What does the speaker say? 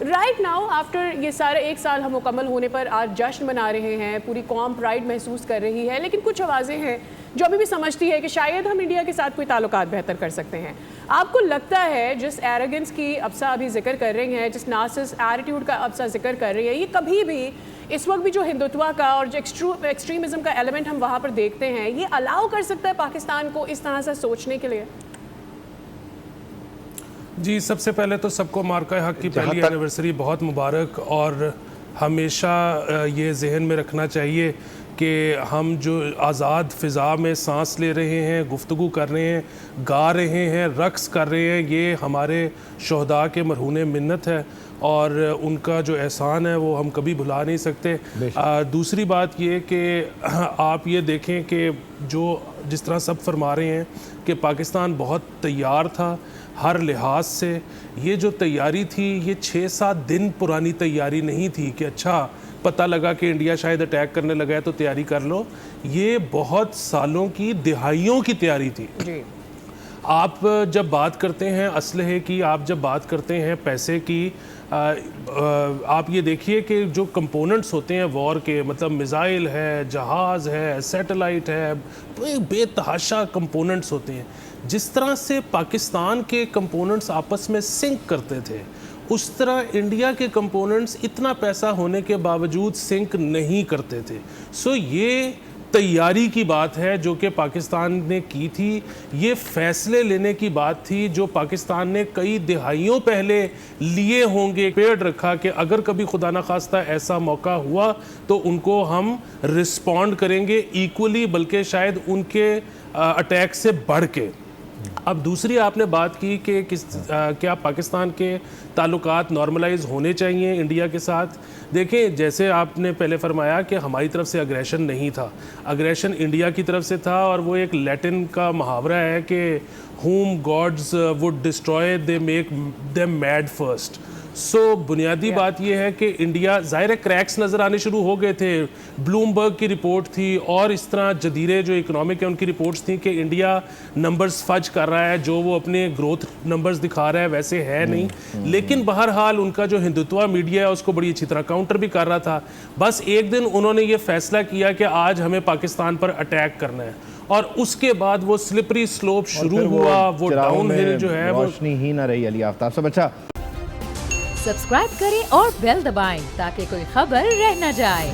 Right now after یہ سارے 1 سال ہم مکمل ہونے پر آج جشن منا رہے ہیں, پوری قوم پرائڈ محسوس کر رہی ہے, لیکن کچھ آوازیں ہیں جو ابھی بھی سمجھتی ہے کہ شاید ہم انڈیا کے ساتھ کوئی تعلقات بہتر کر سکتے ہیں. آپ کو لگتا ہے جس ایروگنس کی ابسا ابھی ذکر کر رہی ہیں, جس نارسس ایٹیٹیوڈ کا ابسا ذکر کر رہی ہے, یہ کبھی بھی اس وقت بھی جو ہندوتوا کا اور جو ایکسٹریمزم کا ایلیمنٹ ہم وہاں پر دیکھتے ہیں, یہ الاؤ کر سکتا ہے پاکستان کو اس طرح سے سوچنے کے لیے؟ جی, سب سے پہلے تو سب کو مارکہ حق کی پہلی اینیورسری بہت مبارک, اور ہمیشہ یہ ذہن میں رکھنا چاہیے کہ ہم جو آزاد فضا میں سانس لے رہے ہیں, گفتگو کر رہے ہیں, گا رہے ہیں, رقص کر رہے ہیں, یہ ہمارے شہداء کے مرہون منت ہے, اور ان کا جو احسان ہے وہ ہم کبھی بھلا نہیں سکتے. دوسری بات یہ کہ آپ یہ دیکھیں کہ جس طرح سب فرما رہے ہیں کہ پاکستان بہت تیار تھا ہر لحاظ سے. یہ جو تیاری تھی یہ 6-7 دن پرانی تیاری نہیں تھی کہ اچھا پتہ لگا کہ انڈیا شاید اٹیک کرنے لگا ہے تو تیاری کر لو. یہ بہت سالوں کی, دہائیوں کی تیاری تھی. آپ جب بات کرتے ہیں اسلحے کی, آپ جب بات کرتے ہیں پیسے کی, آپ یہ دیکھیے کہ جو کمپوننٹس ہوتے ہیں وار کے, مطلب میزائل ہے, جہاز ہے, سیٹلائٹ ہے, بے تحاشا کمپوننٹس ہوتے ہیں. جس طرح سے پاکستان کے کمپوننٹس آپس میں سنک کرتے تھے, اس طرح انڈیا کے کمپوننٹس اتنا پیسہ ہونے کے باوجود سنک نہیں کرتے تھے. سو یہ تیاری کی بات ہے جو کہ پاکستان نے کی تھی. یہ فیصلے لینے کی بات تھی جو پاکستان نے کئی دہائیوں پہلے لیے ہوں گے. پیڑ رکھا کہ اگر کبھی خدا نخواستہ ایسا موقع ہوا تو ان کو ہم رسپونڈ کریں گے ایکولی, بلکہ شاید ان کے اٹیک سے بڑھ کے. اب دوسری آپ نے بات کی کہ کیا پاکستان کے تعلقات نارملائز ہونے چاہیے انڈیا کے ساتھ. دیکھیں, جیسے آپ نے پہلے فرمایا کہ ہماری طرف سے اگریشن نہیں تھا, اگریشن انڈیا کی طرف سے تھا, اور وہ ایک لیٹن کا محاورہ ہے کہ whom gods would destroy they make them mad first. سو بنیادی بات یہ ہے کہ انڈیا, ظاہر کریکس نظر آنے شروع ہو گئے تھے. بلومبرگ کی رپورٹ تھی اور اس طرح جدیرے جو اکنامک ہیں ان کی رپورٹس تھیں کہ انڈیا نمبرز فج کر رہا ہے, جو وہ اپنے گروتھ نمبرز دکھا رہا ہے ویسے ہے نہیں. لیکن بہرحال ان کا جو ہندوتوا میڈیا ہے اس کو بڑی اچھی طرح کاؤنٹر بھی کر رہا تھا. بس ایک دن انہوں نے یہ فیصلہ کیا کہ آج ہمیں پاکستان پر اٹیک کرنا ہے, اور اس کے بعد وہ سلپری سلوپ شروع ہوا, وہ ڈاؤن ہل جو ہے وہ روشنی ہی نہ رہی. علی آفتاب صاحب, اچھا سبسکرائب کریں اور بیل دبائیں تاکہ کوئی خبر رہ نہ جائے.